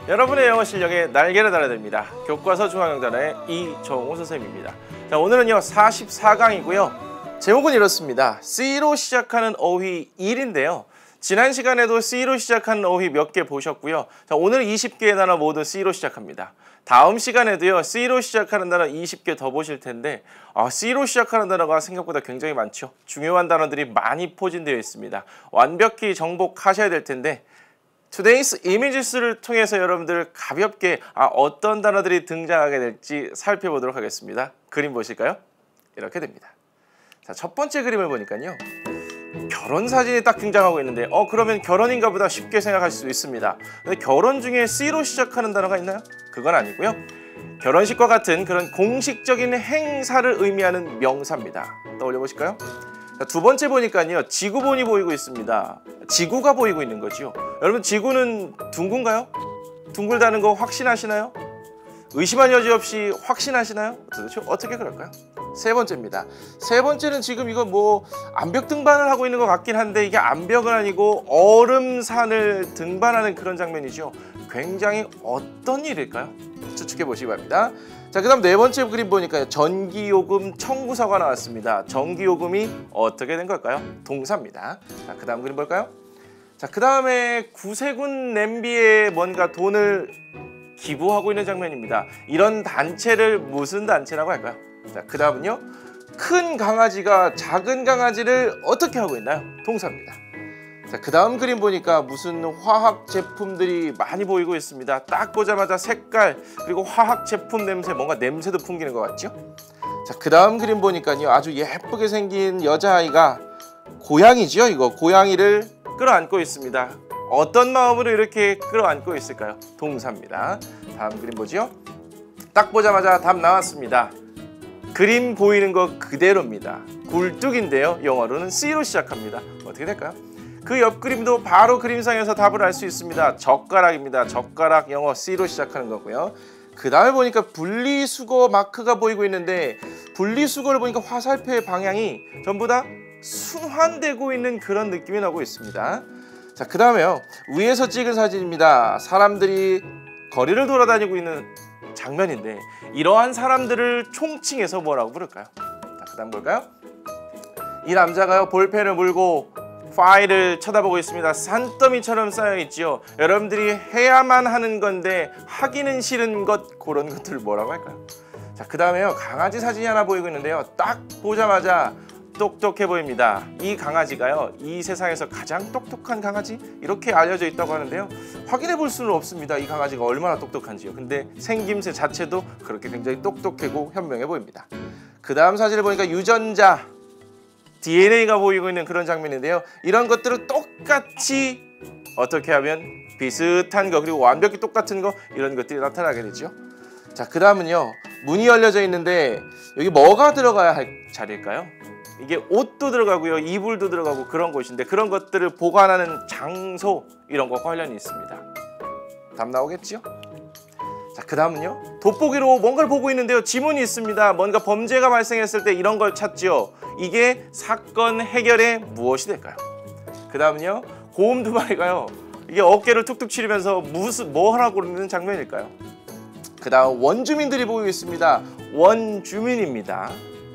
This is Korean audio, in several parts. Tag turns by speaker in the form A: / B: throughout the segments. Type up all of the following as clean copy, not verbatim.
A: 여러분의 영어 실력에 날개를 달아드립니다. 교과서 중앙영단의 이정호 선생님입니다. 자, 오늘은요 44강이고요. 제목은 이렇습니다. C로 시작하는 어휘 1인데요. 지난 시간에도 C로 시작하는 어휘 몇 개 보셨고요. 자, 오늘 20개의 단어 모두 C로 시작합니다. 다음 시간에도요 C로 시작하는 단어 20개 더 보실 텐데 C로 시작하는 단어가 생각보다 굉장히 많죠. 중요한 단어들이 많이 포진되어 있습니다. 완벽히 정복하셔야 될 텐데 Today's Images를 통해서 여러분들 가볍게 어떤 단어들이 등장하게 될지 살펴보도록 하겠습니다. 그림 보실까요? 이렇게 됩니다. 자, 첫 번째 그림을 보니까요. 결혼 사진이 딱 등장하고 있는데 그러면 결혼인가 보다 쉽게 생각할 수 있습니다. 근데 결혼 중에 C로 시작하는 단어가 있나요? 그건 아니고요. 결혼식과 같은 그런 공식적인 행사를 의미하는 명사입니다. 떠올려 보실까요? 자, 두 번째 보니까요. 지구본이 보이고 있습니다. 지구가 보이고 있는 거죠. 여러분 지구는 둥근가요? 둥글다는 거 확신하시나요? 의심할 여지 없이 확신하시나요? 도대체 어떻게 그럴까요? 세 번째입니다. 세 번째는 지금 이거 암벽 등반을 하고 있는 것 같긴 한데 이게 암벽은 아니고 얼음산을 등반하는 그런 장면이죠. 굉장히 어떤 일일까요? 추측해 보시기 바랍니다. 자, 그 다음 네 번째 그림 보니까 전기요금 청구서가 나왔습니다. 전기요금이 어떻게 된 걸까요? 동사입니다. 자, 그 다음 그림 볼까요? 자, 그 다음에 구세군 냄비에 뭔가 돈을 기부하고 있는 장면입니다. 이런 단체를 무슨 단체라고 할까요? 자, 그 다음은요. 큰 강아지가 작은 강아지를 어떻게 하고 있나요? 동사입니다. 자, 그 다음 그림 보니까 무슨 화학 제품들이 많이 보이고 있습니다. 딱 보자마자 색깔 그리고 화학 제품 냄새, 뭔가 냄새도 풍기는 것 같죠? 자, 그 다음 그림 보니까요. 아주 예쁘게 생긴 여자아이가 고양이죠. 이거 고양이를 끌어안고 있습니다. 어떤 마음으로 이렇게 끌어안고 있을까요? 동사입니다. 다음 그림 보죠. 딱 보자마자 답 나왔습니다. 그림 보이는 거 그대로입니다. 굴뚝인데요. 영어로는 C로 시작합니다. 어떻게 될까요? 그 옆 그림도 바로 그림상에서 답을 알 수 있습니다. 젓가락입니다. 젓가락 영어 C로 시작하는 거고요. 그 다음에 보니까 분리수거 마크가 보이고 있는데 분리수거를 보니까 화살표의 방향이 전부 다 순환되고 있는 그런 느낌이 나고 있습니다. 자, 그 다음에요. 위에서 찍은 사진입니다. 사람들이 거리를 돌아다니고 있는 장면인데 이러한 사람들을 총칭해서 뭐라고 부를까요? 자, 그 다음 볼까요? 이 남자가요 볼펜을 물고 파일을 쳐다보고 있습니다. 산더미처럼 쌓여있지요. 여러분들이 해야만 하는 건데 하기는 싫은 것, 그런 것들을 뭐라고 할까요? 자, 그 다음에요. 강아지 사진이 하나 보이고 있는데요. 딱 보자마자 똑똑해 보입니다. 이 강아지가요 이 세상에서 가장 똑똑한 강아지 이렇게 알려져 있다고 하는데요. 확인해 볼 수는 없습니다. 이 강아지가 얼마나 똑똑한지요. 근데 생김새 자체도 그렇게 굉장히 똑똑하고 현명해 보입니다. 그 다음 사진을 보니까 유전자 DNA가 보이고 있는 그런 장면인데요. 이런 것들을 똑같이 어떻게 하면 비슷한 거 그리고 완벽히 똑같은 거 이런 것들이 나타나게 되죠. 자, 그 다음은요. 문이 열려져 있는데 여기 뭐가 들어가야 할 자리일까요? 이게 옷도 들어가고요. 이불도 들어가고 그런 곳인데 그런 것들을 보관하는 장소 이런 거 관련이 있습니다. 답 나오겠죠? 자, 그 다음은요. 돋보기로 뭔가를 보고 있는데요. 지문이 있습니다. 뭔가 범죄가 발생했을 때 이런 걸 찾죠. 이게 사건 해결에 무엇이 될까요? 그 다음은요. 곰 두 마리가요. 이게 어깨를 툭툭 치르면서 뭐 하라고 그러는 장면일까요? 그 다음 원주민들이 보이고 있습니다. 원주민입니다.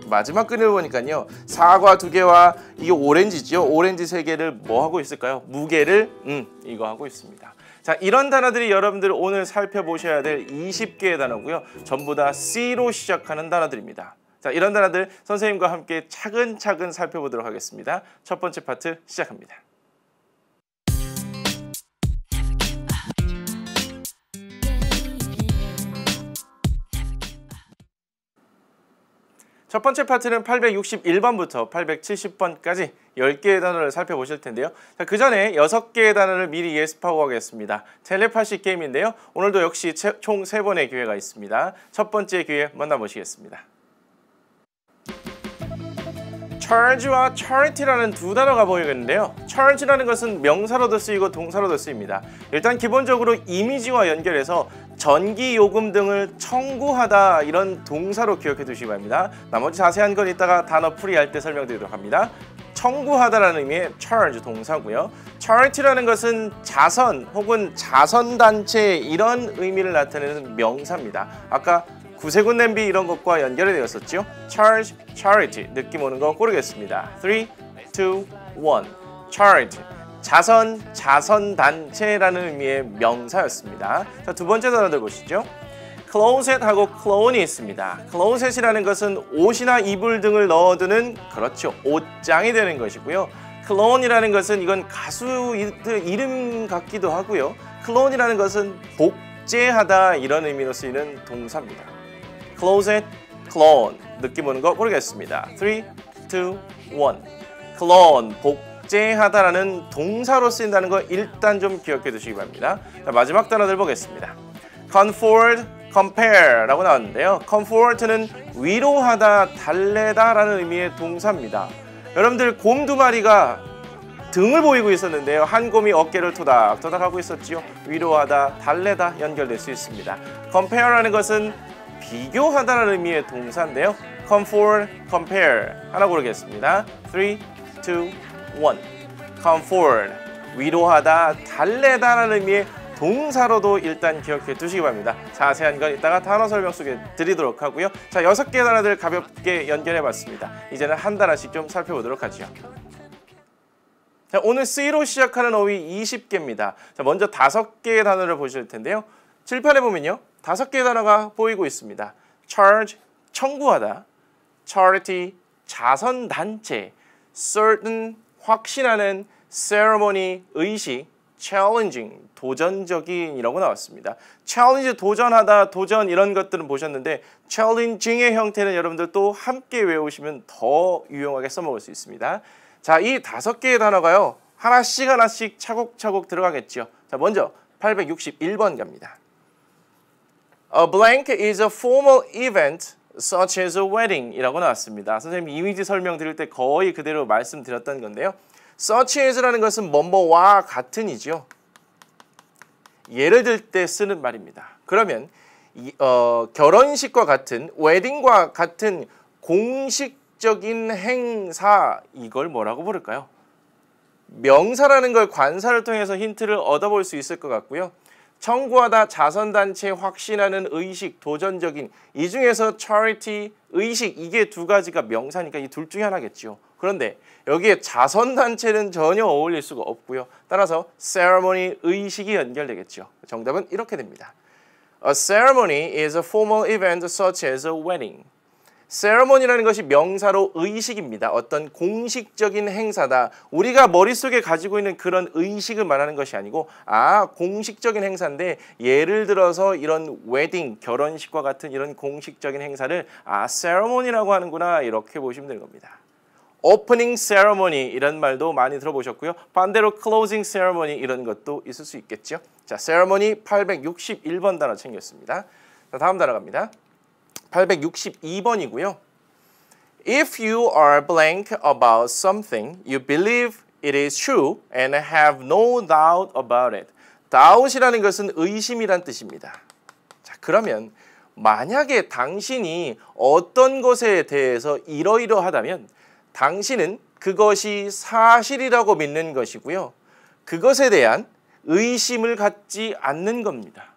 A: 마지막 그림을 보니까요. 사과 2개와 이게 오렌지죠. 오렌지 3개를 뭐 하고 있을까요? 무게를 이거 하고 있습니다. 자, 이런 단어들이 여러분들 오늘 살펴보셔야 될 20개의 단어고요. 전부 다 C로 시작하는 단어들입니다. 자, 이런 단어들 선생님과 함께 차근차근 살펴보도록 하겠습니다. 첫 번째 파트 시작합니다. 첫 번째 파트는 861번부터 870번까지 10개의 단어를 살펴보실 텐데요. 자, 그 전에 6개의 단어를 미리 예습하고 가겠습니다. 텔레파시 게임인데요. 오늘도 역시 총 3번의 기회가 있습니다. 첫 번째 기회 만나보시겠습니다. charge와 charity라는 두 단어가 보이겠는데요. charge라는 것은 명사로도 쓰이고 동사로도 쓰입니다. 일단 기본적으로 이미지와 연결해서 전기 요금 등을 청구하다 이런 동사로 기억해 두시기 바랍니다. 나머지 자세한 건 이따가 단어 풀이할 때 설명드리도록 합니다. 청구하다라는 의미의 charge 동사고요. charity라는 것은 자선 혹은 자선단체 이런 의미를 나타내는 명사입니다. 아까 구세군 냄비 이런 것과 연결이 되었었죠. charge, charity 느낌 오는 거 고르겠습니다. 3, 2, 1 charity 자선, 자선단체라는 의미의 명사였습니다. 자, 두 번째 단어들 보시죠. closet하고 clone이 있습니다. closet이라는 것은 옷이나 이불 등을 넣어두는 그렇죠. 옷장이 되는 것이고요. clone이라는 것은 이건 가수 이름 같기도 하고요. clone이라는 것은 복제하다 이런 의미로 쓰이는 동사입니다. closet, clone 느낌 오는 거 고르겠습니다. 3, 2, 1 clone 복제하다라는 동사로 쓰인다는 거 일단 좀 기억해 두시기 바랍니다. 자, 마지막 단어들 보겠습니다. comfort, compare라고 나왔는데요. comfort는 위로하다, 달래다라는 의미의 동사입니다. 여러분들 곰 두 마리가 등을 보이고 있었는데요. 한 곰이 어깨를 토닥토닥 하고 있었지요. 위로하다, 달래다 연결될 수 있습니다. compare라는 것은 비교하다라는 의미의 동사인데요. comfort, compare 하나 고르겠습니다. 3, 2, 1 comfort 위로하다, 달래다라는 의미의 동사로도 일단 기억해 두시기 바랍니다. 자세한 건 이따가 단어 설명 속에 드리도록 하고요. 자, 6개 단어들 가볍게 연결해 봤습니다. 이제는 한 단어씩 좀 살펴보도록 하죠. 자, 오늘 C로 시작하는 어휘 20개입니다. 자, 먼저 5개의 단어를 보실 텐데요. 칠판에 보면요. 5개의 단어가 보이고 있습니다. charge, 청구하다, charity, 자선단체, certain, 확신하는, ceremony, 의식, challenging, 도전적인이라고 나왔습니다. challenge, 도전하다, 도전 이런 것들은 보셨는데 challenging의 형태는 여러분들 또 함께 외우시면 더 유용하게 써먹을 수 있습니다. 자, 이 5개의 단어가요. 하나씩 차곡차곡 들어가겠죠. 자, 먼저 861번 갑니다. A blank is a formal event such as a wedding 이라고 나왔습니다. 선생님 이미지 설명 드릴 때 거의 그대로 말씀드렸던 건데요. such as라는 것은 뭐뭐와 같은이죠. 예를 들 때 쓰는 말입니다. 그러면 결혼식과 같은, 웨딩과 같은 공식적인 행사 이걸 뭐라고 부를까요? 명사라는 걸 관사를 통해서 힌트를 얻어볼 수 있을 것 같고요. 청구하다, 자선단체, 확신하는, 의식, 도전적인 이 중에서 charity, 의식 이게 두 가지가 명사니까 이 둘 중에 하나겠죠. 그런데 여기에 자선단체는 전혀 어울릴 수가 없고요. 따라서 ceremony, 의식이 연결되겠죠. 정답은 이렇게 됩니다. A ceremony is a formal event such as a wedding. ceremony라는 것이 명사로 의식입니다. 어떤 공식적인 행사다. 우리가 머릿속에 가지고 있는 그런 의식을 말하는 것이 아니고 공식적인 행사인데 예를 들어서 이런 웨딩, 결혼식과 같은 이런 공식적인 행사를 ceremony라고 하는구나 이렇게 보시면 되는 겁니다. 오프닝 세레머니 이런 말도 많이 들어보셨고요. 반대로 클로징 세레머니 이런 것도 있을 수 있겠죠. 자, 세레머니 861번 단어 챙겼습니다. 자, 다음 단어 갑니다. 862번이고요. If you are blank about something, you believe it is true and have no doubt about it. doubt이라는 것은 의심이란 뜻입니다. 자, 그러면 만약에 당신이 어떤 것에 대해서 이러이러하다면 당신은 그것이 사실이라고 믿는 것이고요. 그것에 대한 의심을 갖지 않는 겁니다.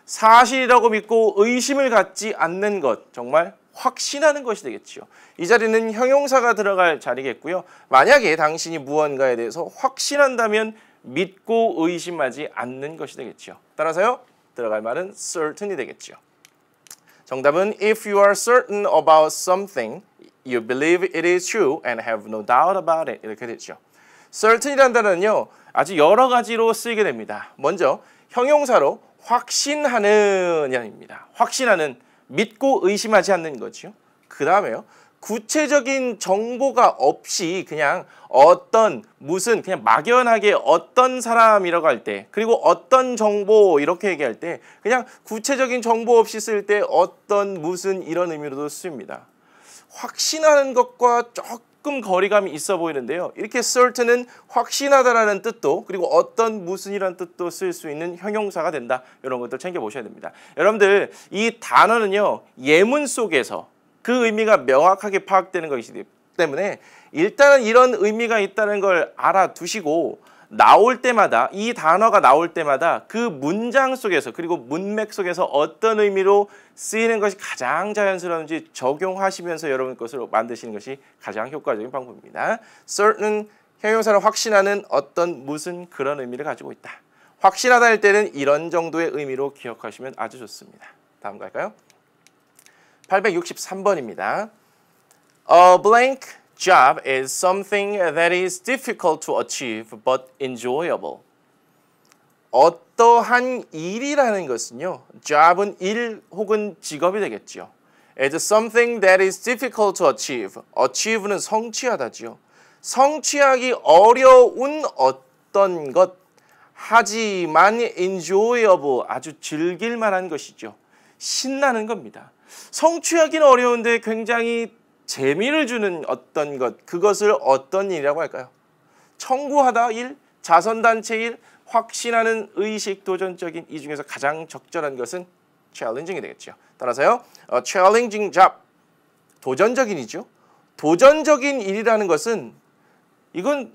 A: 사실이라고 믿고 의심을 갖지 않는 것, 정말 확신하는 것이 되겠죠. 이 자리는 형용사가 들어갈 자리겠고요. 만약에 당신이 무언가에 대해서 확신한다면 믿고 의심하지 않는 것이 되겠죠. 따라서요, 들어갈 말은 certain이 되겠죠. 정답은 if you are certain about something, you believe it is true and have no doubt about it. 이렇게 되죠. certain이라는 단어는요, 아주 여러 가지로 쓰이게 됩니다. 먼저 형용사로 확신하는 이랍니다. 확신하는, 믿고 의심하지 않는 거죠. 그 다음에요, 구체적인 정보가 없이 그냥 무슨 그냥 막연하게 어떤 사람이라고 할 때, 그리고 어떤 정보 이렇게 얘기할 때 그냥 구체적인 정보 없이 쓸 때 무슨 이런 의미로도 쓰입니다. 확신하는 것과 조금 거리감이 있어 보이는데요. 이렇게 certain은 확신하다라는 뜻도 그리고 무슨이라는 뜻도 쓸 수 있는 형용사가 된다. 이런 것들 챙겨보셔야 됩니다. 여러분들 이 단어는요. 예문 속에서 그 의미가 명확하게 파악되는 것이 때문에 일단은 이런 의미가 있다는 걸 알아두시고 나올 때마다 이 단어가 나올 때마다 그 문장 속에서 그리고 문맥 속에서 어떤 의미로 쓰이는 것이 가장 자연스러운지 적용하시면서 여러분 것으로 만드시는 것이 가장 효과적인 방법입니다. certain은 형용사를 확신하는 어떤 무슨 그런 의미를 가지고 있다. 확신하다 할 때는 이런 정도의 의미로 기억하시면 아주 좋습니다. 다음 갈까요? 863번입니다. A blank job is something that is difficult to achieve but enjoyable. 어떠한 일이라는 것은요. job은 일 혹은 직업이 되겠죠. It's something that is difficult to achieve. achieve는 성취하다지요. 성취하기 어려운 어떤 것 하지만 enjoyable 아주 즐길 만한 것이죠. 신나는 겁니다. 성취하기는 어려운데 굉장히 재미를 주는 어떤 것, 그것을 어떤 일이라고 할까요? 청구하다 일, 자선단체 일, 확신하는 의식, 도전적인 이 중에서 가장 적절한 것은 challenging이 되겠죠. 따라서요, challenging job, 도전적인 일이죠. 도전적인 일이라는 것은 이건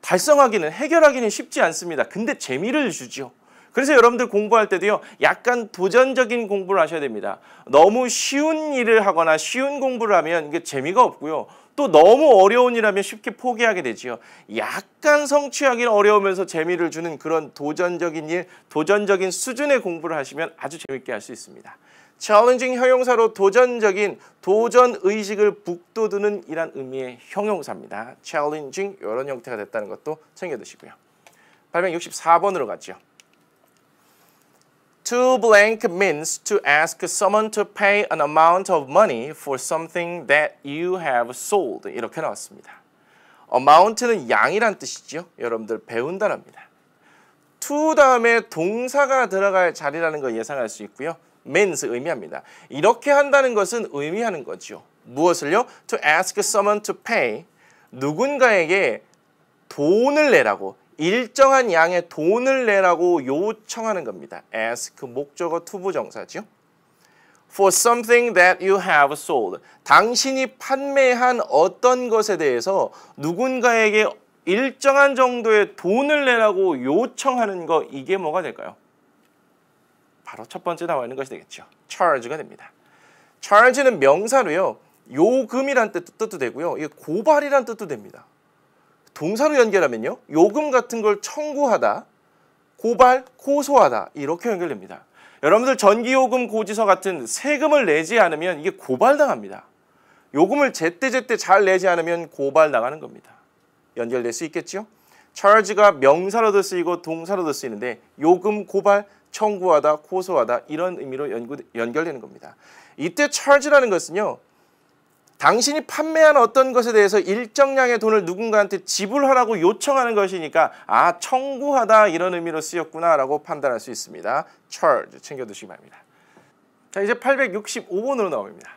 A: 달성하기는, 해결하기는 쉽지 않습니다. 근데 재미를 주죠. 그래서 여러분들 공부할 때도요. 약간 도전적인 공부를 하셔야 됩니다. 너무 쉬운 일을 하거나 쉬운 공부를 하면 이게 재미가 없고요. 또 너무 어려운 일하면 쉽게 포기하게 되지요. 약간 성취하기는 어려우면서 재미를 주는 그런 도전적인 일, 도전적인 수준의 공부를 하시면 아주 재밌게 할 수 있습니다. challenging 형용사로 도전적인, 도전 의식을 북돋우는 이란 의미의 형용사입니다. challenging 이런 형태가 됐다는 것도 챙겨두시고요. 864번으로 가죠. To blank means to ask someone to pay an amount of money for something that you have sold. 이렇게 나왔습니다. amount는 양이란 뜻이죠. 여러분들 배운 단어입니다. to 다음에 동사가 들어갈 자리라는 걸 예상할 수 있고요. means 의미합니다. 이렇게 한다는 것은 의미하는 거죠. 무엇을요? To ask someone to pay. 누군가에게 돈을 내라고. 일정한 양의 돈을 내라고 요청하는 겁니다. ask 목적어 투부정사죠. For something that you have sold. 당신이 판매한 어떤 것에 대해서 누군가에게 일정한 정도의 돈을 내라고 요청하는 거 이게 뭐가 될까요? 바로 첫 번째 나와 있는 것이 되겠죠. charge가 됩니다. charge는 명사로요. 요금이란 뜻도 되고요. 이게 고발이란 뜻도 됩니다. 동사로 연결하면요. 요금 같은 걸 청구하다, 고발, 고소하다 이렇게 연결됩니다. 여러분들 전기요금 고지서 같은 세금을 내지 않으면 이게 고발당합니다. 요금을 제때제때 잘 내지 않으면 고발당하는 겁니다. 연결될 수 있겠죠? charge가 명사로도 쓰이고 동사로도 쓰이는데 요금, 고발, 청구하다, 고소하다 이런 의미로 연결되는 겁니다. 이때 charge라는 것은요. 당신이 판매한 어떤 것에 대해서 일정량의 돈을 누군가한테 지불하라고 요청하는 것이니까 아 청구하다 이런 의미로 쓰였구나라고 판단할 수 있습니다. charge 챙겨두시기 바랍니다. 자 이제 865번으로 나옵니다.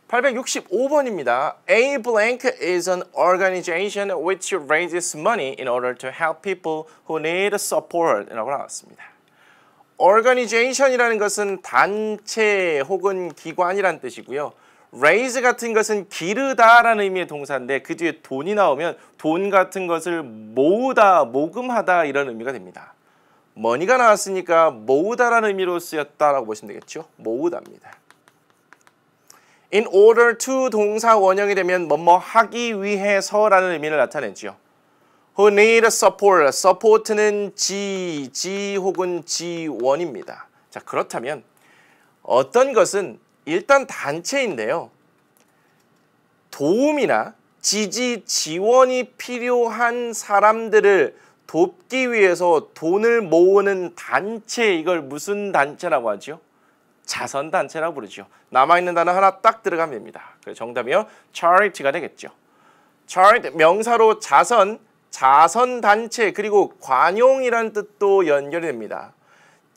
A: 865번입니다. A blank is an organization which raises money in order to help people who need support 라고 나왔습니다. organization이라는 것은 단체 혹은 기관이란 뜻이고요. raise 같은 것은 기르다라는 의미의 동사인데 그 뒤에 돈이 나오면 돈 같은 것을 모으다, 모금하다 이런 의미가 됩니다. money가 나왔으니까 모으다라는 의미로 쓰였다라고 보시면 되겠죠. 모으다입니다. in order to 동사 원형이 되면 뭐뭐 하기 위해서라는 의미를 나타내죠. who need support, support는 지 혹은 지원입니다. 자 그렇다면 어떤 것은 일단 단체인데요. 도움이나 지지, 지원이 필요한 사람들을 돕기 위해서 돈을 모으는 단체, 이걸 무슨 단체라고 하죠? 자선단체라고 부르죠. 남아있는 단어 하나 딱 들어가면 됩니다. 그래서 정답이요. charity가 되겠죠. charity, 명사로 자선, 자선단체, 그리고 관용이라는 뜻도 연결이 됩니다.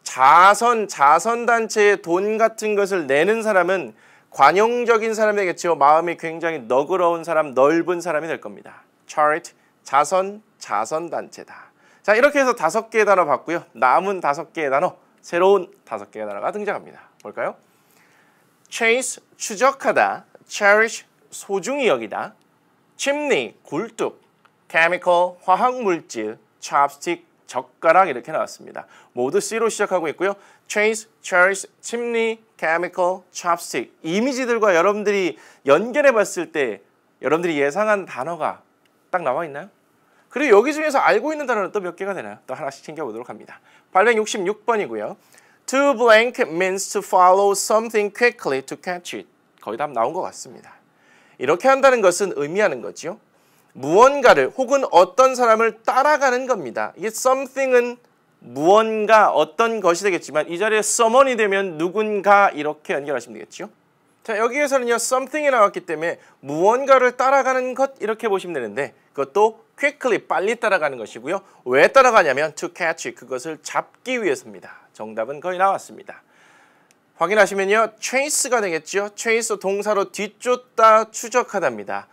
A: 자선단체에 돈 같은 것을 내는 사람은 관용적인 사람이 되겠죠. 마음이 굉장히 너그러운 사람, 넓은 사람이 될 겁니다. charity, 자선단체다. 자, 이렇게 해서 5개의 단어 봤고요. 남은 5개의 단어, 새로운 5개의 단어가 등장합니다. 볼까요? chase, 추적하다, cherish, 소중히 여기다, chimney, 굴뚝, chemical, 화학물질, chopstick, 젓가락 이렇게 나왔습니다. 모두 C로 시작하고 있고요. chase, cherish, chimney, chemical, chopstick 이미지들과 여러분들이 연결해 봤을 때 여러분들이 예상한 단어가 딱 나와 있나요? 그리고 여기 중에서 알고 있는 단어는 또 몇 개가 되나요? 또 하나씩 챙겨보도록 합니다. 866번이고요. To blank means to follow something quickly to catch it. 거의 답 나온 것 같습니다. 이렇게 한다는 것은 의미하는 거죠. 무언가를 혹은 어떤 사람을 따라가는 겁니다. 이게 something은 무언가 어떤 것이 되겠지만 이 자리에 someone이 되면 누군가 이렇게 연결하시면 되겠죠. 자, 여기에서는요 something이 나왔기 때문에 무언가를 따라가는 것 이렇게 보시면 되는데 그것도 quickly 빨리 따라가는 것이고요. 왜 따라가냐면 to catch 그것을 잡기 위해서입니다. 정답은 거의 나왔습니다. 확인하시면요 chase가 되겠죠. chase 동사로 뒤쫓다 추적하다입니다.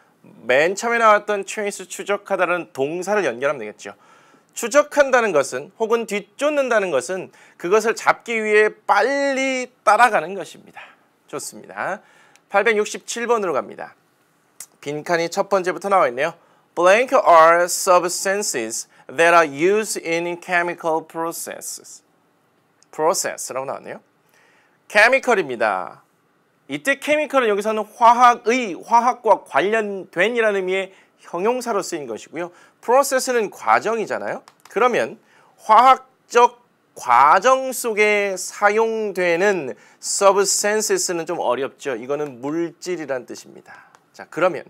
A: 맨 처음에 나왔던 chase 추적하다는 동사를 연결하면 되겠죠. 추적한다는 것은 혹은 뒤쫓는다는 것은 그것을 잡기 위해 빨리 따라가는 것입니다. 좋습니다. 867번으로 갑니다. 빈칸이 첫 번째부터 나와 있네요. Blank are substances that are used in chemical processes. process라고 나왔네요. chemical입니다. 이때 chemical은 여기서는 화학과 관련된이라는 의미의 형용사로 쓰인 것이고요. process는 과정이잖아요. 그러면 화학적 과정 속에 사용되는 substances는 좀 어렵죠. 이거는 물질이란 뜻입니다. 자, 그러면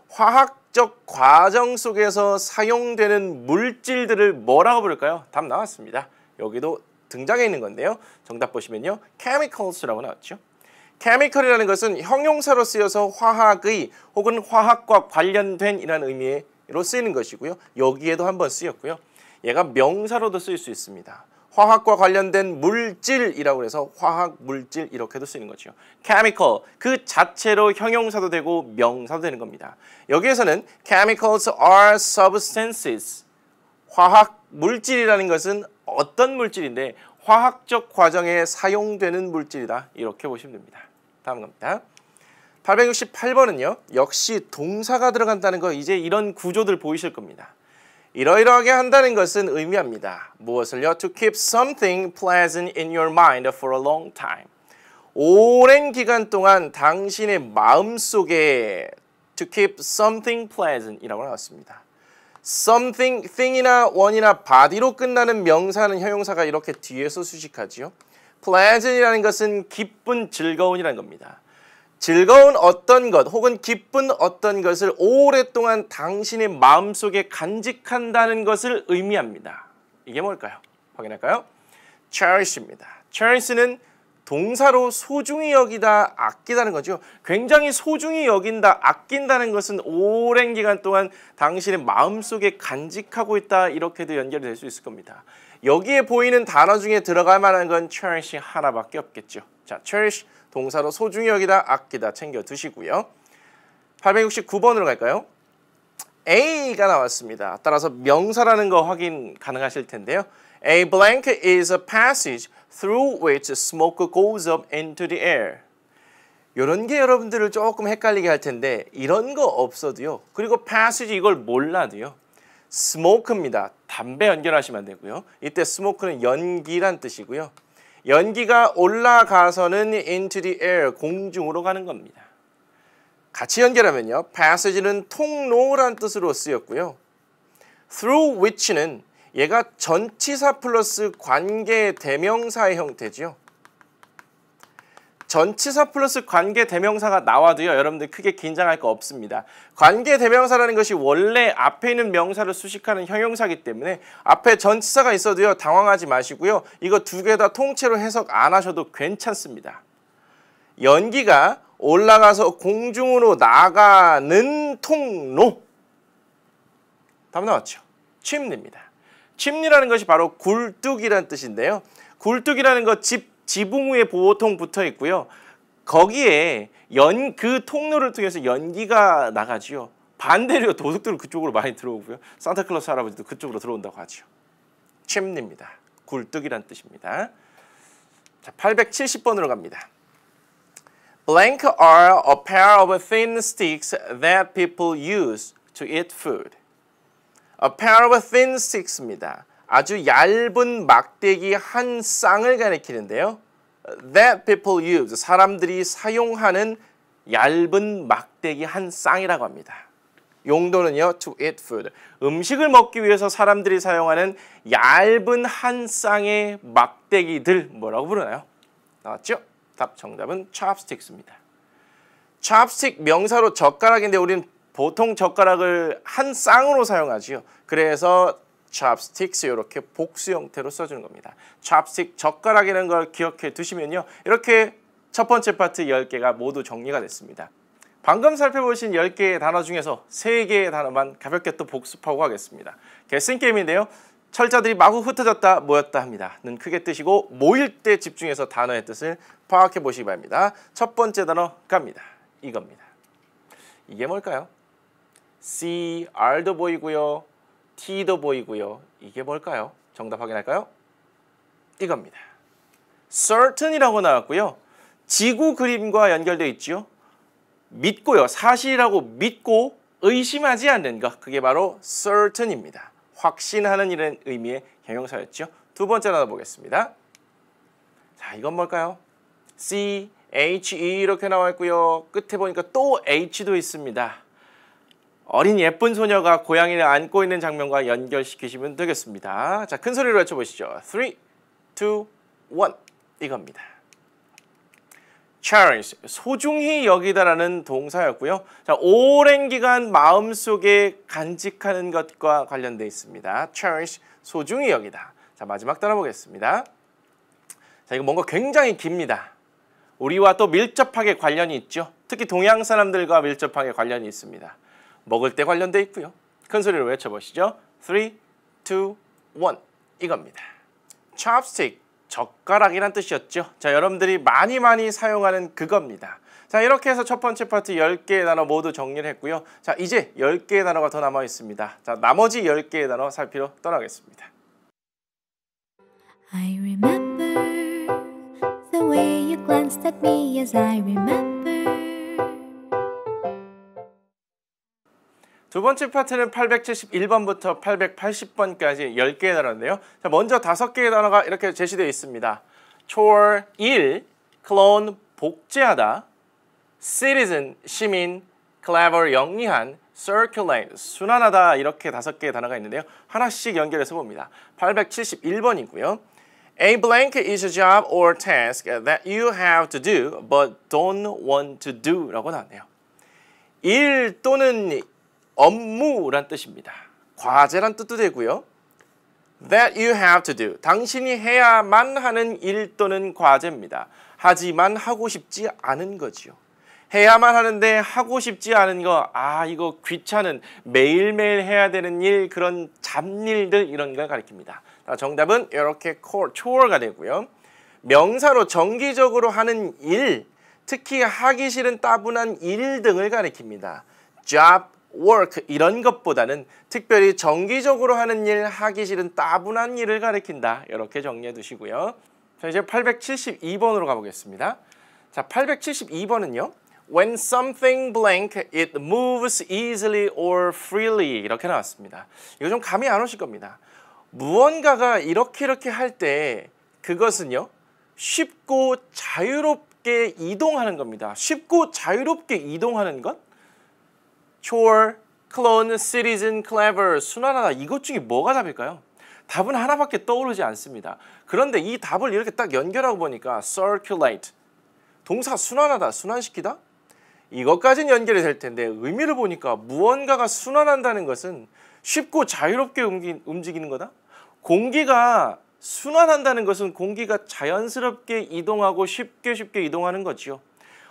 A: 화학적 과정 속에서 사용되는 물질들을 뭐라고 부를까요? 답 나왔습니다. 여기도 등장해 있는 건데요. 정답 보시면요. chemicals라고 나왔죠. chemical이라는 것은 형용사로 쓰여서 화학의 혹은 화학과 관련된 이라는 의미로 쓰이는 것이고요. 여기에도 한번 쓰였고요. 얘가 명사로도 쓰일 수 있습니다. 화학과 관련된 물질이라고 해서 화학 물질 이렇게도 쓰이는 거죠. chemical 그 자체로 형용사도 되고 명사도 되는 겁니다. 여기에서는 chemicals are substances 화학 물질이라는 것은 어떤 물질인데 화학적 과정에 사용되는 물질이다. 이렇게 보시면 됩니다. 다음 겁니다. 868번은요. 역시 동사가 들어간다는 거 이제 이런 구조들 보이실 겁니다. 이러이러하게 한다는 것은 의미합니다. 무엇을요? To keep something pleasant in your mind for a long time. 오랜 기간 동안 당신의 마음속에 to keep something pleasant 이라고 나왔습니다. something, thing이나 one이나 body로 끝나는 명사는 형용사가 이렇게 뒤에서 수식하지요. pleasant이라는 것은 기쁜, 즐거운이라는 겁니다. 즐거운 어떤 것 혹은 기쁜 어떤 것을 오랫동안 당신의 마음속에 간직한다는 것을 의미합니다. 이게 뭘까요? 확인할까요? cherish입니다. cherish는 동사로 소중히 여기다, 아끼다는 거죠. 굉장히 소중히 여긴다, 아낀다는 것은 오랜 기간 동안 당신의 마음속에 간직하고 있다 이렇게도 연결이 될 수 있을 겁니다. 여기에 보이는 단어 중에 들어갈 만한 건 cherish 하나밖에 없겠죠. 자, cherish 동사로 소중히 여기다, 아끼다 챙겨 두시고요. 869번으로 갈까요? A가 나왔습니다. 따라서 명사라는 거 확인 가능하실 텐데요. A blank is a passage through which smoke goes up into the air. 이런 게 여러분들을 조금 헷갈리게 할 텐데 이런 거 없어도요. 그리고 passage 이걸 몰라도요. smoke입니다. 담배 연결하시면 안 되고요. 이때 smoke는 연기란 뜻이고요. 연기가 올라가서는 into the air, 공중으로 가는 겁니다. 같이 연결하면요. passage는 통로란 뜻으로 쓰였고요. through which는 얘가 전치사 플러스 관계 대명사의 형태죠. 전치사 플러스 관계 대명사가 나와도요. 여러분들 크게 긴장할 거 없습니다. 관계 대명사라는 것이 원래 앞에 있는 명사를 수식하는 형용사이기 때문에 앞에 전치사가 있어도요. 당황하지 마시고요. 이거 두 개 다 통째로 해석 안 하셔도 괜찮습니다. 연기가 올라가서 공중으로 나가는 통로. 답 나왔죠? chimney입니다. chimney라는 것이 바로 굴뚝이라는 뜻인데요. 굴뚝이라는 거 지붕 위에 보통 붙어 있고요. 거기에 그 통로를 통해서 연기가 나가지요. 반대로 도둑들은 그쪽으로 많이 들어오고요. 산타클로스 할아버지도 그쪽으로 들어온다고 하죠. chimney입니다. 굴뚝이란 뜻입니다. 자, 870번으로 갑니다. Blank are a pair of thin sticks that people use to eat food. A pair of thin sticks입니다. 아주 얇은 막대기 한 쌍을 가리키는데요. That people use, 사람들이 사용하는 얇은 막대기 한 쌍이라고 합니다. 용도는요, to eat food. 음식을 먹기 위해서 사람들이 사용하는 얇은 한 쌍의 막대기들 뭐라고 부르나요? 나왔죠? 답 정답은 chopsticks입니다. chopstick 명사로 젓가락인데 우리는 보통 젓가락을 한 쌍으로 사용하지요. 그래서 chopsticks 이렇게 복수 형태로 써주는 겁니다. chopstick 젓가락이라는 걸 기억해 두시면요. 이렇게 첫 번째 파트 10개가 모두 정리가 됐습니다. 방금 살펴보신 10개의 단어 중에서 3개의 단어만 가볍게 또 복습하고 가겠습니다. 개슨 게임인데요. 철자들이 마구 흩어졌다 모였다 합니다. 는 크게 뜨시고 모일 때 집중해서 단어의 뜻을 파악해 보시기 바랍니다. 첫 번째 단어 갑니다. 이겁니다. 이게 뭘까요? C, R도 보이고요. T도 보이고요. 이게 뭘까요? 정답 확인할까요? 이겁니다. certain이라고 나왔고요. 지구 그림과 연결되어 있죠. 믿고요. 사실이라고 믿고 의심하지 않는 것. 그게 바로 certain입니다. 확신하는 이런 의미의 형용사였죠. 두 번째 단어 보겠습니다. 자, 이건 뭘까요? C, H, E 이렇게 나와 있고요. 끝에 보니까 또 H도 있습니다. 어린 예쁜 소녀가 고양이를 안고 있는 장면과 연결시키시면 되겠습니다. 자, 큰 소리로 외쳐보시죠. 3, 2, 1 이겁니다. cherish, 소중히 여기다라는 동사였고요. 자, 오랜 기간 마음속에 간직하는 것과 관련되어 있습니다. cherish, 소중히 여기다. 자, 마지막 단어 보겠습니다. 자, 이거 뭔가 굉장히 깁니다. 우리와 또 밀접하게 관련이 있죠. 특히 동양 사람들과 밀접하게 관련이 있습니다. 먹을 때 관련되어 있고요. 큰 소리로 외쳐보시죠. 3, 2, 1 이겁니다. chopstick, 젓가락이란 뜻이었죠. 자, 여러분들이 많이 사용하는 그겁니다. 자, 이렇게 해서 첫 번째 파트 10개의 단어 모두 정리를 했고요. 자, 이제 10개의 단어가 더 남아 있습니다. 자, 나머지 10개의 단어 살피러 떠나겠습니다.
B: I remember the way you glanced at me as I remember.
A: 두 번째 파트는 871번부터 880번까지 10개의 단어인데요. 자, 먼저 5개의 단어가 이렇게 제시되어 있습니다. chore, 일, clone, 복제하다, citizen, 시민, clever, 영리한, circulate, 순환하다 이렇게 5개의 단어가 있는데요. 하나씩 연결해서 봅니다. 871번이고요. A blank is a job or task that you have to do but don't want to do 라고 나왔네요. 일 또는 업무란 뜻입니다. 과제란 뜻도 되고요. That you have to do. 당신이 해야만 하는 일 또는 과제입니다. 하지만 하고 싶지 않은 거지요. 해야만 하는데 하고 싶지 않은 거, 이거 귀찮은 매일매일 해야 되는 일, 그런 잡일들 이런 걸 가리킵니다. 정답은 이렇게 chore가 되고요. 명사로 정기적으로 하는 일, 특히 하기 싫은 따분한 일 등을 가리킵니다. job, work 이런 것보다는 특별히 정기적으로 하는 일, 하기 싫은 따분한 일을 가리킨다. 이렇게 정리해 두시고요. 자, 이제 872번으로 가보겠습니다. 자, 872번은요. When something blank, it moves easily or freely 이렇게 나왔습니다. 이거 좀 감이 안 오실 겁니다. 무언가가 이렇게 할 때 그것은요. 쉽고 자유롭게 이동하는 겁니다. 쉽고 자유롭게 이동하는 것? chore, clone, citizen, clever, 순환하다. 이것 중에 뭐가 답일까요? 답은 하나밖에 떠오르지 않습니다. 그런데 이 답을 이렇게 딱 연결하고 보니까 circulate, 동사 순환하다, 순환시키다? 이것까지는 연결이 될 텐데 의미를 보니까 무언가가 순환한다는 것은 쉽고 자유롭게 움직이는 거다? 공기가 순환한다는 것은 공기가 자연스럽게 이동하고 쉽게 이동하는 거지요.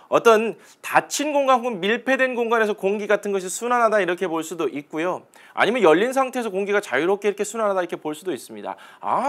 A: 어떤 닫힌 공간 혹은 밀폐된 공간에서 공기 같은 것이 순환하다 이렇게 볼 수도 있고요. 아니면 열린 상태에서 공기가 자유롭게 이렇게 순환하다 이렇게 볼 수도 있습니다.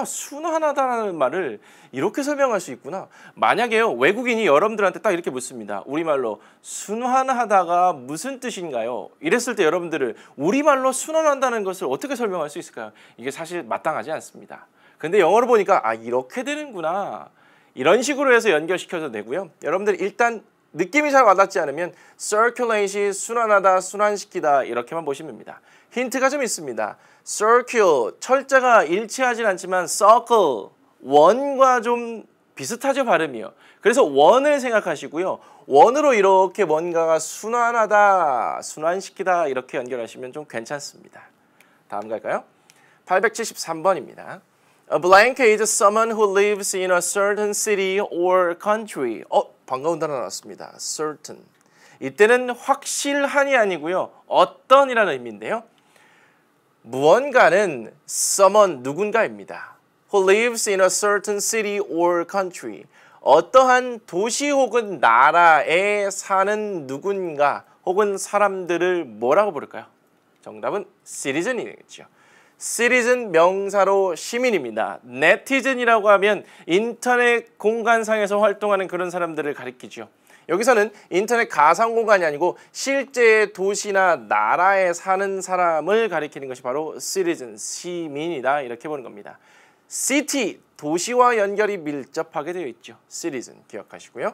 A: 순환하다라는 말을 이렇게 설명할 수 있구나. 만약에요, 외국인이 여러분들한테 딱 이렇게 묻습니다. 우리말로 순환하다가 무슨 뜻인가요? 이랬을 때 여러분들은 우리말로 순환한다는 것을 어떻게 설명할 수 있을까요? 이게 사실 마땅하지 않습니다. 근데 영어로 보니까 이렇게 되는구나. 이런 식으로 해서 연결시켜도 되고요. 여러분들 일단 느낌이 잘 와닿지 않으면 circulate이 순환하다, 순환시키다 이렇게만 보시면 됩니다. 힌트가 좀 있습니다. circle, 철자가 일치하진 않지만 circle, 원과 좀 비슷하죠, 발음이요. 그래서 원을 생각하시고요. 원으로 이렇게 뭔가가 순환하다, 순환시키다 이렇게 연결하시면 좀 괜찮습니다. 다음 갈까요? 873번입니다. A blank is someone who lives in a certain city or country. 반가운 단어 나왔습니다. certain. 이때는 확실한이 아니고요. 어떤이라는 의미인데요. 무언가는 someone, 누군가입니다. Who lives in a certain city or country. 어떠한 도시 혹은 나라에 사는 누군가 혹은 사람들을 뭐라고 부를까요? 정답은 citizen이겠죠. citizen 명사로 시민입니다. netizen이라고 하면 인터넷 공간상에서 활동하는 그런 사람들을 가리키죠. 여기서는 인터넷 가상 공간이 아니고 실제 도시나 나라에 사는 사람을 가리키는 것이 바로 citizen, 시민이다 이렇게 보는 겁니다. city, 도시와 연결이 밀접하게 되어 있죠. citizen 기억하시고요.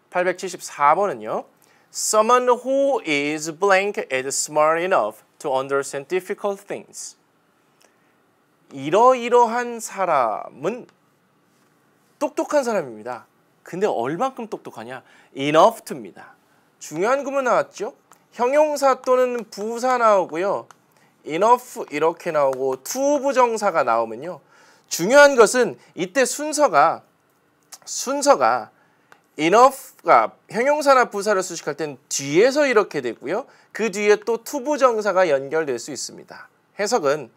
A: 874번은요. Someone who is blank is smart enough to understand difficult things. 이러이러한 사람은 똑똑한 사람입니다. 근데 얼만큼 똑똑하냐? enough to입니다. 중요한 구문 나왔죠? 형용사 또는 부사 나오고요. enough 이렇게 나오고 to 부정사가 나오면요. 중요한 것은 이때 순서가 enough가 형용사나 부사를 수식할 땐 뒤에서 이렇게 되고요. 그 뒤에 또 to 부정사가 연결될 수 있습니다. 해석은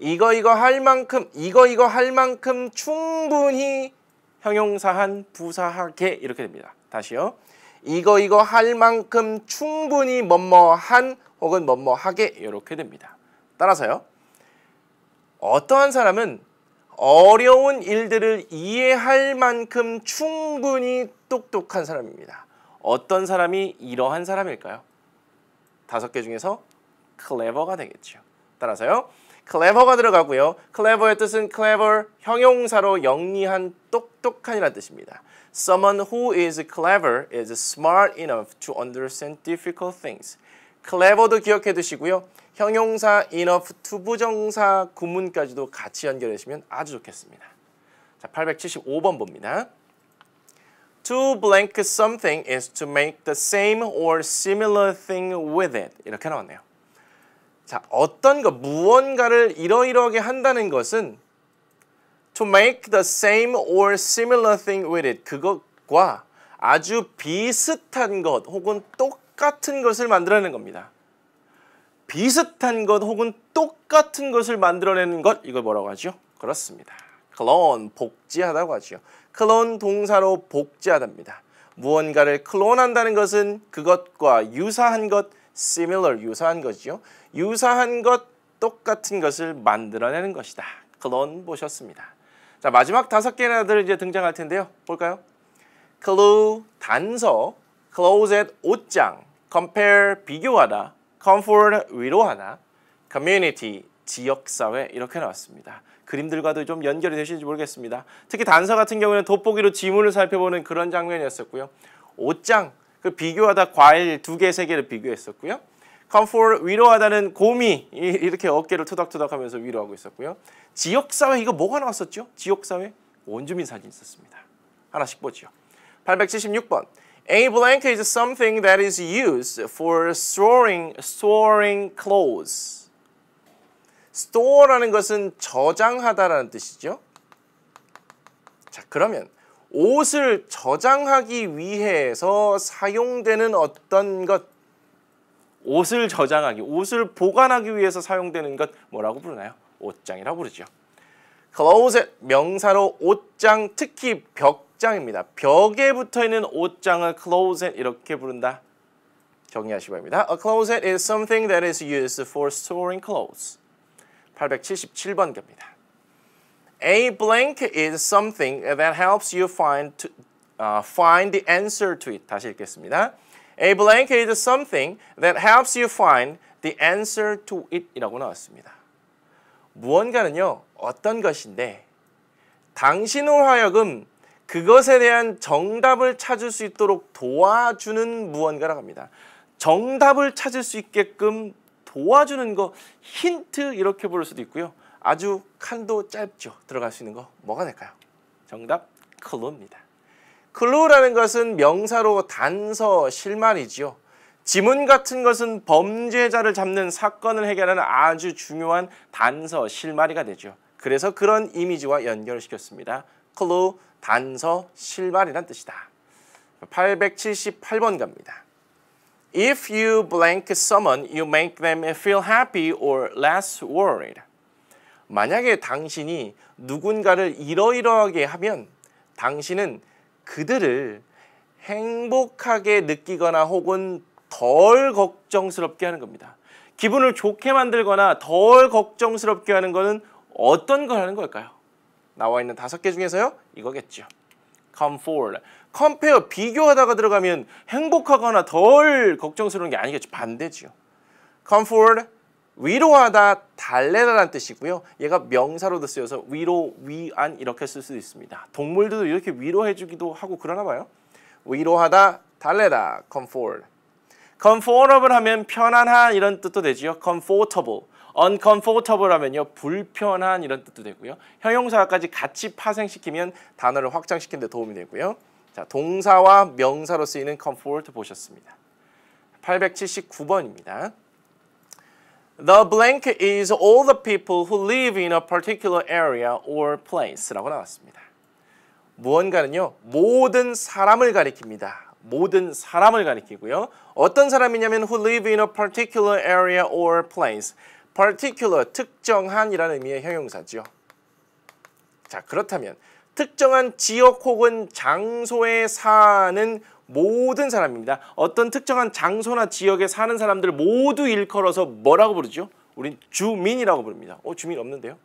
A: 이거 할 만큼 충분히 형용사한 부사하게 이렇게 됩니다. 다시요. 이거 할 만큼 충분히 뭐뭐한 혹은 뭐뭐하게 이렇게 됩니다. 따라서요. 어떠한 사람은 어려운 일들을 이해할 만큼 충분히 똑똑한 사람입니다. 어떤 사람이 이러한 사람일까요? 5개 중에서 clever가 되겠죠. 따라서요. clever가 들어가고요. clever의 뜻은 clever, 형용사로 영리한, 똑똑한이라는 뜻입니다. Someone who is clever is smart enough to understand difficult things. clever도 기억해 두시고요. 형용사 enough, 투부정사 구문까지도 같이 연결해 주시면 아주 좋겠습니다. 자, 875번 봅니다. To blank something is to make the same or similar thing with it. 이렇게 나왔네요. 자, 어떤 것, 무언가를 이러이러하게 한다는 것은 to make the same or similar thing with it. 그것과 아주 비슷한 것 혹은 똑같은 것을 만들어내는 겁니다. 비슷한 것 혹은 똑같은 것을 만들어내는 것, 이걸 뭐라고 하죠? 그렇습니다. 클론, 복제하다고 하죠. 클론 동사로 복제하답니다. 무언가를 클론한다는 것은 그것과 유사한 것, similar, 유사한 것이죠. 유사한 것, 똑같은 것을 만들어내는 것이다. 클론 보셨습니다. 자, 마지막 5개나들 이제 등장할 텐데요. 볼까요? clue, 단서, closet, 옷장, compare, 비교하다, comfort, 위로하다, community, 지역사회 이렇게 나왔습니다. 그림들과도 좀 연결이 되시는지 모르겠습니다. 특히 단서 같은 경우는 돋보기로 지문을 살펴보는 그런 장면이었었고요. 옷장, 그 비교하다 과일 2개, 3개를 비교했었고요. comfort, 위로하다는 곰이 이렇게 어깨를 투닥투닥하면서 위로하고 있었고요. 지역사회, 이거 뭐가 나왔었죠? 지역사회, 원주민 사진 있었습니다. 하나씩 보죠. 876번. A blank is something that is used for storing clothes. store라는 것은 저장하다라는 뜻이죠. 자, 그러면 옷을 저장하기 위해서 사용되는 어떤 것, 옷을 저장하기, 옷을 보관하기 위해서 사용되는 것 뭐라고 부르나요? 옷장이라고 부르죠. closet, 명사로 옷장, 특히 벽장입니다. 벽에 붙어있는 옷장을 closet 이렇게 부른다. 정리하시기 바랍니다. A closet is something that is used for storing clothes. 877번 갑니다. A blank is something that helps you find the answer to it. 다시 읽겠습니다. A blank is something that helps you find the answer to it 이라고 나왔습니다. 무언가는요, 어떤 것인데 당신으로 하여금 그것에 대한 정답을 찾을 수 있도록 도와주는 무언가라고 합니다. 정답을 찾을 수 있게끔 도와주는 거, 힌트 이렇게 부를 수도 있고요. 아주 칸도 짧죠. 들어갈 수 있는 거 뭐가 될까요? 정답 clue입니다. clue라는 것은 명사로 단서, 실말이지요. 지문 같은 것은 범죄자를 잡는 사건을 해결하는 아주 중요한 단서, 실마리가 되죠. 그래서 그런 이미지와 연결을 시켰습니다. clue, 단서, 실말이란 뜻이다. 878번 갑니다. If you blank someone, you make them feel happy or less worried. 만약에 당신이 누군가를 이러이러하게 하면 당신은 그들을 행복하게 느끼거나 혹은 덜 걱정스럽게 하는 겁니다. 기분을 좋게 만들거나 덜 걱정스럽게 하는 것은 어떤 걸 하는 걸까요? 나와 있는 5개 중에서요. 이거겠죠. comfort. compare, 비교하다가 들어가면 행복하거나 덜 걱정스러운 게 아니겠죠. 반대지요. comfort, 위로하다, 달래다라는 뜻이고요. 얘가 명사로도 쓰여서 위로, 위안 이렇게 쓸 수도 있습니다. 동물들도 이렇게 위로해주기도 하고 그러나 봐요. 위로하다, 달래다, comfort. comfortable 하면 편안한 이런 뜻도 되지요. comfortable. uncomfortable 하면요. 불편한 이런 뜻도 되고요. 형용사까지 같이 파생시키면 단어를 확장시키는 데 도움이 되고요. 자, 동사와 명사로 쓰이는 comfort 보셨습니다. 879번입니다. The blank is all the people who live in a particular area or place라고 나왔습니다. 무언가는요. 모든 사람을 가리킵니다. 모든 사람을 가리키고요. 어떤 사람이냐면 who live in a particular area or place. particular, 특정한이라는 의미의 형용사죠. 자, 그렇다면 특정한 지역 혹은 장소에 사는 모든 사람입니다. 어떤 특정한 장소나 지역에 사는 사람들 모두 일컬어서 뭐라고 부르죠? 우린 주민이라고 부릅니다. 주민 없는데요?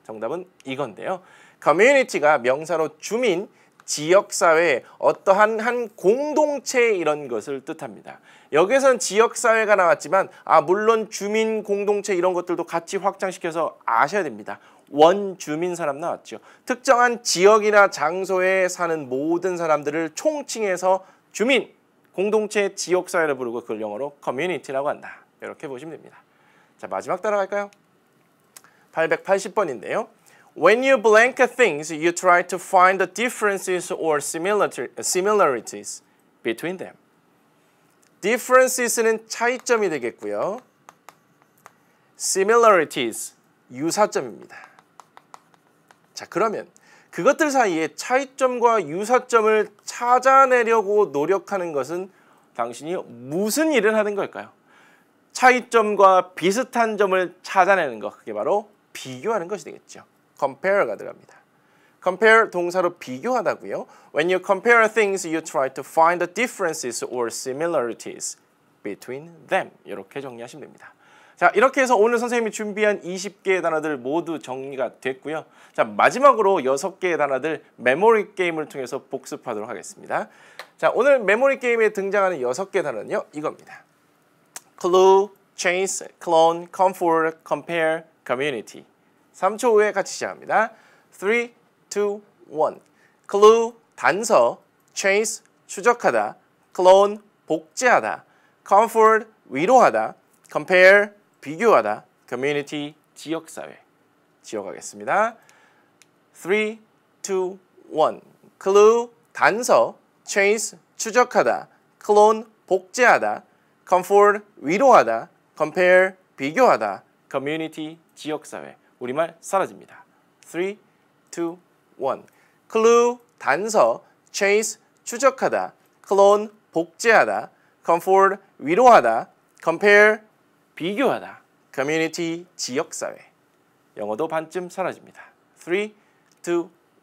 A: 정답은 이건데요. community가 명사로 주민, 지역사회, 어떠한 한 공동체 이런 것을 뜻합니다. 여기서는 지역사회가 나왔지만 물론 주민, 공동체 이런 것들도 같이 확장시켜서 아셔야 됩니다. 원주민 사람 나왔죠. 특정한 지역이나 장소에 사는 모든 사람들을 총칭해서 주민, 공동체, 지역사회를 부르고 그걸 영어로 community라고 한다. 이렇게 보시면 됩니다. 자, 마지막 따라갈까요? 880번인데요. When you blank things, you try to find the differences or similarities between them. differences는 차이점이 되겠고요. similarities, 유사점입니다. 자, 그러면 그것들 사이에 차이점과 유사점을 찾아내려고 노력하는 것은 당신이 무슨 일을 하는 걸까요? 차이점과 비슷한 점을 찾아내는 것, 그게 바로 비교하는 것이 되겠죠. compare가 들어갑니다. compare 동사로 비교하다고요. When you compare things, you try to find the differences or similarities between them. 이렇게 정리하시면 됩니다. 자, 이렇게 해서 오늘 선생님이 준비한 20개의 단어들 모두 정리가 됐고요. 자, 마지막으로 6개의 단어들 메모리 게임을 통해서 복습하도록 하겠습니다. 자, 오늘 메모리 게임에 등장하는 6개 단어는요. 이겁니다. clue, chase, clone, comfort, compare, community. 3초 후에 같이 시작합니다. 3, 2, 1. clue, 단서, chase, 추적하다, clone, 복제하다, comfort, 위로하다, compare, 비교하다, community, 지역사회. 지어가겠습니다. 3, 2, 1. clue, 단서, chase, 추적하다, clone, 복제하다, comfort, 위로하다, compare, 비교하다, community, 지역사회. 우리말 사라집니다. 3, 2, 1. clue, 단서, chase, 추적하다, clone, 복제하다, comfort, 위로하다, compare, 비교하다, community, 지역사회. 영어도 반쯤 사라집니다. 3, 2,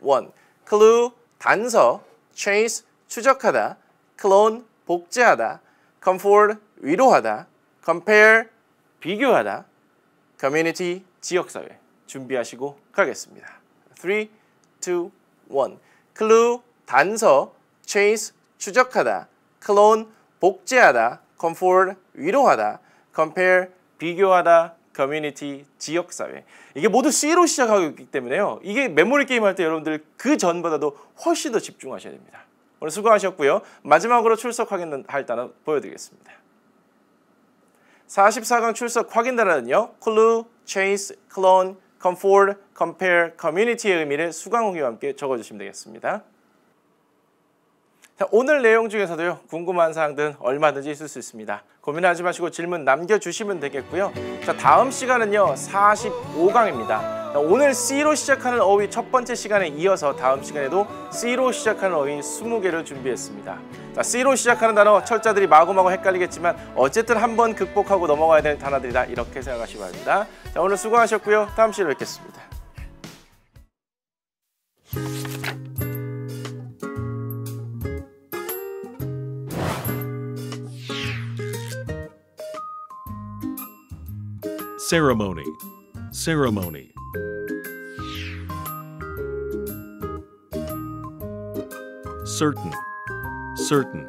A: 1. clue, 단서, chase, 추적하다, clone, 복제하다, comfort, 위로하다, compare, 비교하다, community, 지역사회. 준비하시고 가겠습니다. 3, 2, 1. clue, 단서, chase, 추적하다, clone, 복제하다, comfort, 위로하다, compare, 비교하다, 커뮤니티, 지역사회. 이게 모두 C로 시작하고 있기 때문에요. 이게 메모리 게임 할 때 여러분들 그 전보다도 훨씬 더 집중하셔야 됩니다. 오늘 수고하셨고요. 마지막으로 출석 확인할 단어 보여드리겠습니다. 44강 출석 확인 단어는요. clue, chase, clone, comfort, compare, community의 의미를 수강 후기와 함께 적어주시면 되겠습니다. 자, 오늘 내용 중에서도요. 궁금한 사항들은 얼마든지 있을 수 있습니다. 고민하지 마시고 질문 남겨주시면 되겠고요. 자, 다음 시간은요. 45강입니다. 오늘 C로 시작하는 어휘 첫 번째 시간에 이어서 다음 시간에도 C로 시작하는 어휘 20개를 준비했습니다. 자, C로 시작하는 단어 철자들이 마구마구 헷갈리겠지만 어쨌든 한번 극복하고 넘어가야 될 단어들이다 이렇게 생각하시기 바랍니다. 자, 오늘 수고하셨고요. 다음 시간에 뵙겠습니다.
C: Ceremony, ceremony. Certain, certain.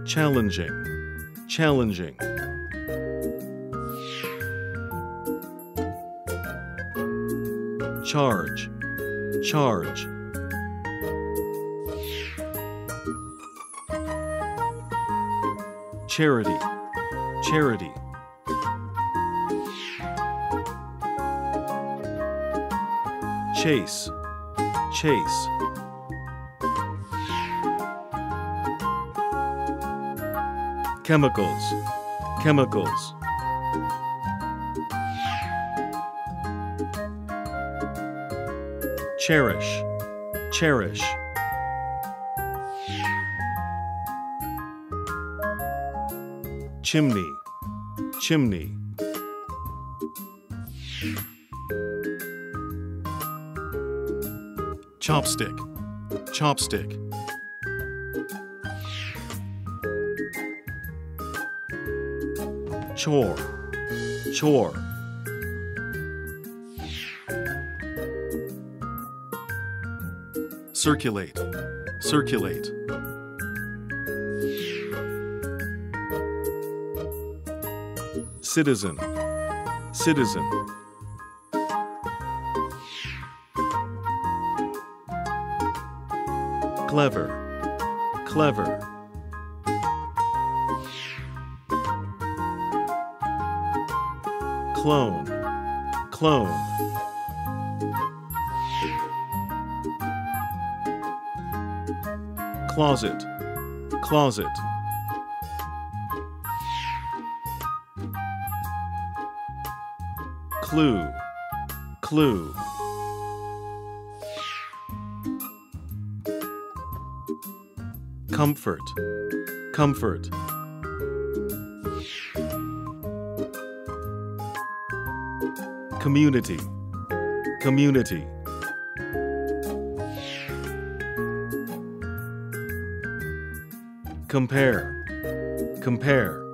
C: Challenging, challenging. Charge, charge. Charity, charity. Chase, chase. Chemicals, chemicals. Cherish, cherish. Chimney, chimney. Chopstick, chopstick. Chore, chore. Circulate, circulate. Citizen, citizen. Clever, clever. Clone, clone. Closet, closet. Clue, clue. Comfort, comfort. Community, community. Compare, compare.